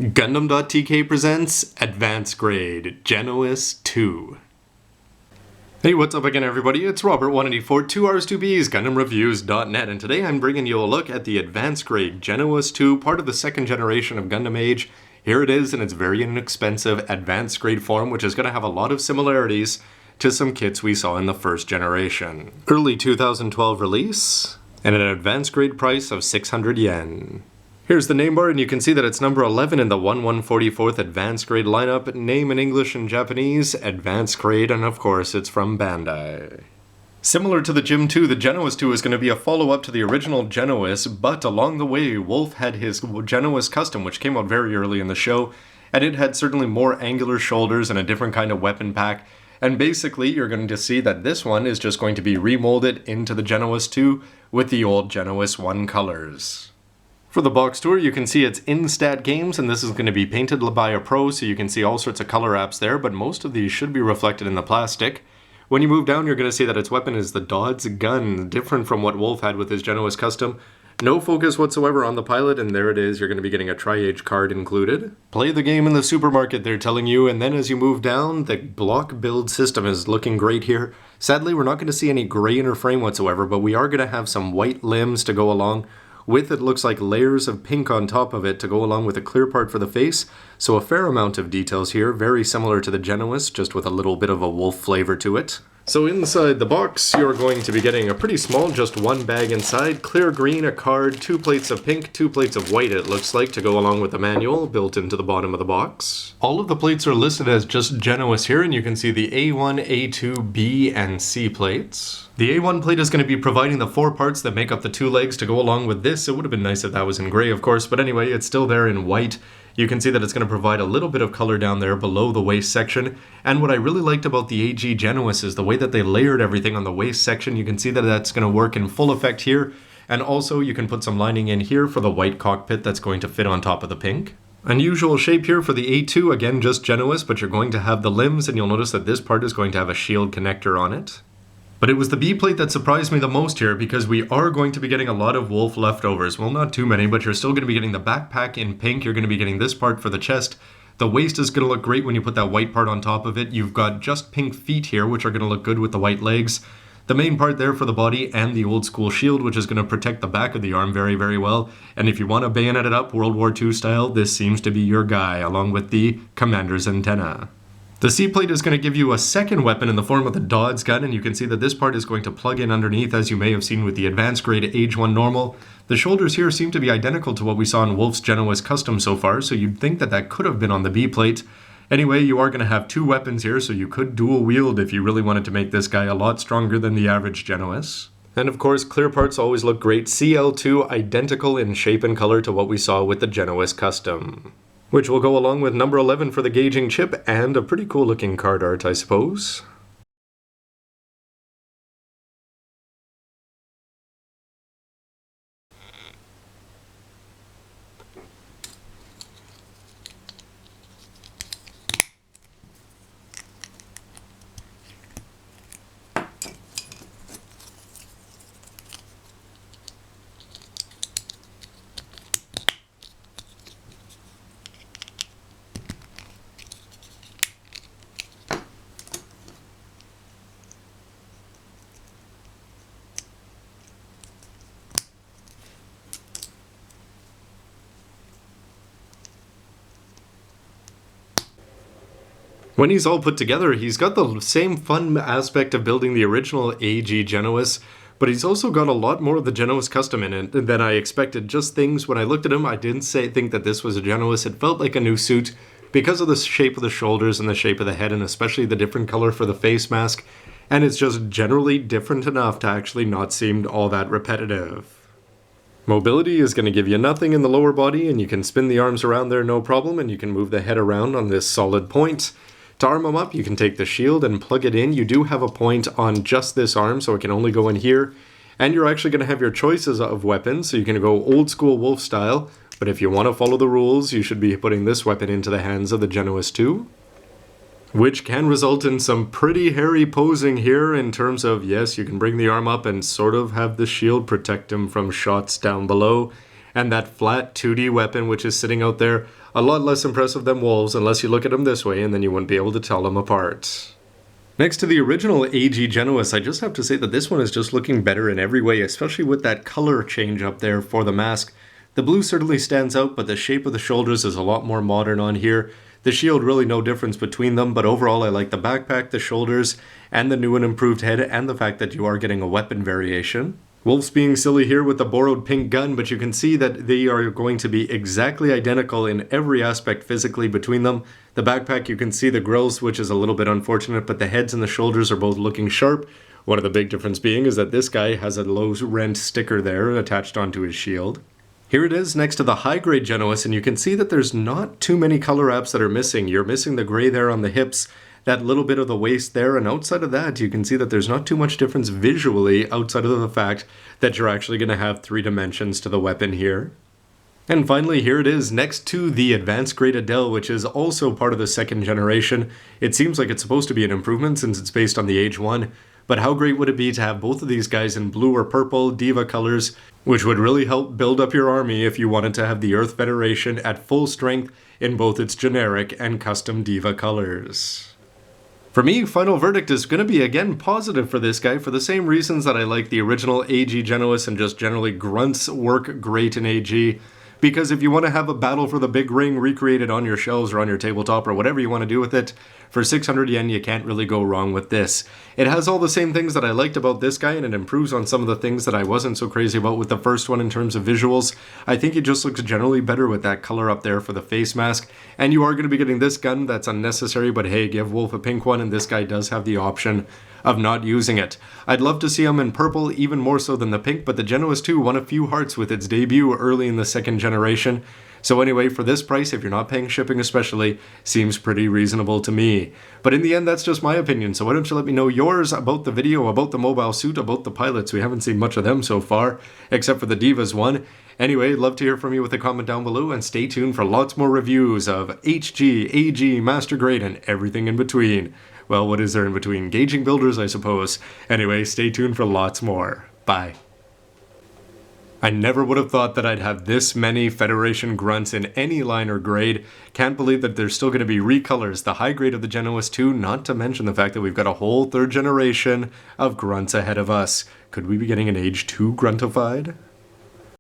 Gundam.tk presents Advanced Grade, Genoace II. Hey, what's up again everybody? It's Robert184, 2Rs2Bs, GundamReviews.net, and today I'm bringing you a look at the Advanced Grade Genoace II, part of the second generation of Gundam Age. Here it is in its very inexpensive Advanced Grade form, which is going to have a lot of similarities to some kits we saw in the first generation. Early 2012 release, and an Advanced Grade price of 600 yen. Here's the name bar, and you can see that it's number 11 in the 1144th Advanced Grade lineup. Name in English and Japanese, Advanced Grade, and of course it's from Bandai. Similar to the Gym 2, the Genoace II is going to be a follow-up to the original Genoace, but along the way, Wolf had his Genoace Custom, which came out very early in the show, and it had certainly more angular shoulders and a different kind of weapon pack. And basically, you're going to see that this one is just going to be remolded into the Genoace II with the old Genoace 1 colors. For the box tour, you can see it's Instat Games, and this is going to be painted by a pro, so you can see all sorts of color apps there, but most of these should be reflected in the plastic. When you move down, you're going to see that its weapon is the Dod's gun, different from what Wolf had with his Genoace Custom. No focus whatsoever on the pilot, and there it is, you're going to be getting a Tri-Age card included. Play the game in the supermarket, they're telling you, and then as you move down, the block build system is looking great here. Sadly, we're not going to see any gray inner frame whatsoever, but we are going to have some white limbs to go along with, it looks like, layers of pink on top of it to go along with a clear part for the face, so a fair amount of details here, very similar to the Genoace, just with a little bit of a Wolf flavor to it. So inside the box, you're going to be getting a pretty small, just one bag inside, clear green, a card, 2 plates of pink, 2 plates of white it looks like, to go along with the manual built into the bottom of the box. All of the plates are listed as just Genoace here, and you can see the A1, A2, B, and C plates. The A1 plate is going to be providing the 4 parts that make up the 2 legs to go along with this. It would have been nice if that was in gray, of course, but anyway, it's still there in white. You can see that it's going to provide a little bit of color down there below the waist section. And what I really liked about the AG Genoace is the way that they layered everything on the waist section. You can see that that's going to work in full effect here. And also you can put some lining in here for the white cockpit that's going to fit on top of the pink. Unusual shape here for the A2, again just Genoace, but you're going to have the limbs, and you'll notice that this part is going to have a shield connector on it. But it was the B plate that surprised me the most here, because we are going to be getting a lot of Wolf leftovers. Well, not too many, but you're still going to be getting the backpack in pink. You're going to be getting this part for the chest. The waist is going to look great when you put that white part on top of it. You've got just pink feet here, which are going to look good with the white legs. The main part there for the body, and the old school shield, which is going to protect the back of the arm very, very well. And if you want to bayonet it up World War II style, this seems to be your guy, along with the commander's antenna. The C plate is going to give you a second weapon in the form of the Dod's gun, and you can see that this part is going to plug in underneath, as you may have seen with the Advanced Grade Age 1 Normal. The shoulders here seem to be identical to what we saw in Wolf's Genoace Custom so far, so you'd think that that could have been on the B plate. Anyway, you are going to have 2 weapons here, so you could dual wield if you really wanted to make this guy a lot stronger than the average Genoace. And of course, clear parts always look great. CL2 identical in shape and color to what we saw with the Genoace Custom, which will go along with number 11 for the gauging chip, and a pretty cool looking card art, I suppose. When he's all put together, he's got the same fun aspect of building the original AG Genoace, but he's also got a lot more of the Genoace Custom in it than I expected. Just things, when I looked at him, I didn't think that this was a Genoace. It felt like a new suit because of the shape of the shoulders and the shape of the head, and especially the different color for the face mask. And it's just generally different enough to actually not seem all that repetitive. Mobility is going to give you nothing in the lower body, and you can spin the arms around there no problem, and you can move the head around on this solid point. To arm them up, you can take the shield and plug it in. You do have a point on just this arm, so it can only go in here. And you're actually going to have your choices of weapons, so you can go old school Wolf style. But if you want to follow the rules, you should be putting this weapon into the hands of the Genoace II, which can result in some pretty hairy posing here in terms of, yes, you can bring the arm up and sort of have the shield protect him from shots down below. and that flat 2D weapon which is sitting out there, a lot less impressive than wolves unless you look at them this way, and then you wouldn't be able to tell them apart. Next to the original AG Genoace, I just have to say that this one is just looking better in every way, especially with that color change up there for the mask. The blue certainly stands out, but the shape of the shoulders is a lot more modern on here. The shield, really no difference between them, but overall I like the backpack, the shoulders, and the new and improved head, and the fact that you are getting a weapon variation. Wolf's being silly here with the borrowed pink gun, but you can see that they are going to be exactly identical in every aspect physically between them. The backpack, you can see the grills, which is a little bit unfortunate, but the heads and the shoulders are both looking sharp. One of the big difference being is that this guy has a low rent sticker there attached onto his shield. Here it is next to the high-grade Genoace, and you can see that there's not too many color apps that are missing. You're missing the gray there on the hips, that little bit of the waist there, and outside of that, you can see that there's not too much difference visually outside of the fact that you're actually going to have 3 dimensions to the weapon here. And finally, here it is next to the Advanced Grade Adele, which is also part of the 2nd generation. It seems like it's supposed to be an improvement since it's based on the Age 1. But how great would it be to have both of these guys in blue or purple Diva colors, which would really help build up your army if you wanted to have the Earth Federation at full strength in both its generic and custom Diva colors. For me, final verdict is going to be again positive for this guy for the same reasons that I like the original AG Genoace and just generally grunts work great in AG. Because if you want to have a battle for the big ring recreated on your shelves or on your tabletop or whatever you want to do with it, for 600 yen you can't really go wrong with this. It has all the same things that I liked about this guy, and it improves on some of the things that I wasn't so crazy about with the first one in terms of visuals. I think it just looks generally better with that color up there for the face mask, and you are going to be getting this gun that's unnecessary, but hey, give Wolf a pink one, and this guy does have the option of not using it. I'd love to see him in purple, even more so than the pink, but the Genoace II won a few hearts with its debut early in the 2nd generation. So anyway, for this price, if you're not paying shipping especially, seems pretty reasonable to me. But in the end, that's just my opinion, so why don't you let me know yours about the video, about the mobile suit, about the pilots. We haven't seen much of them so far, except for the Divas one. Anyway, love to hear from you with a comment down below, and stay tuned for lots more reviews of HG, AG, Master Grade, and everything in between. Well, what is there in between? Gauging builders, I suppose. Anyway, stay tuned for lots more. Bye. I never would have thought that I'd have this many Federation grunts in any line or grade. Can't believe that there's still going to be recolors, the high grade of the Genoace II, not to mention the fact that we've got a whole 3rd generation of grunts ahead of us. Could we be getting an Age 2 gruntified?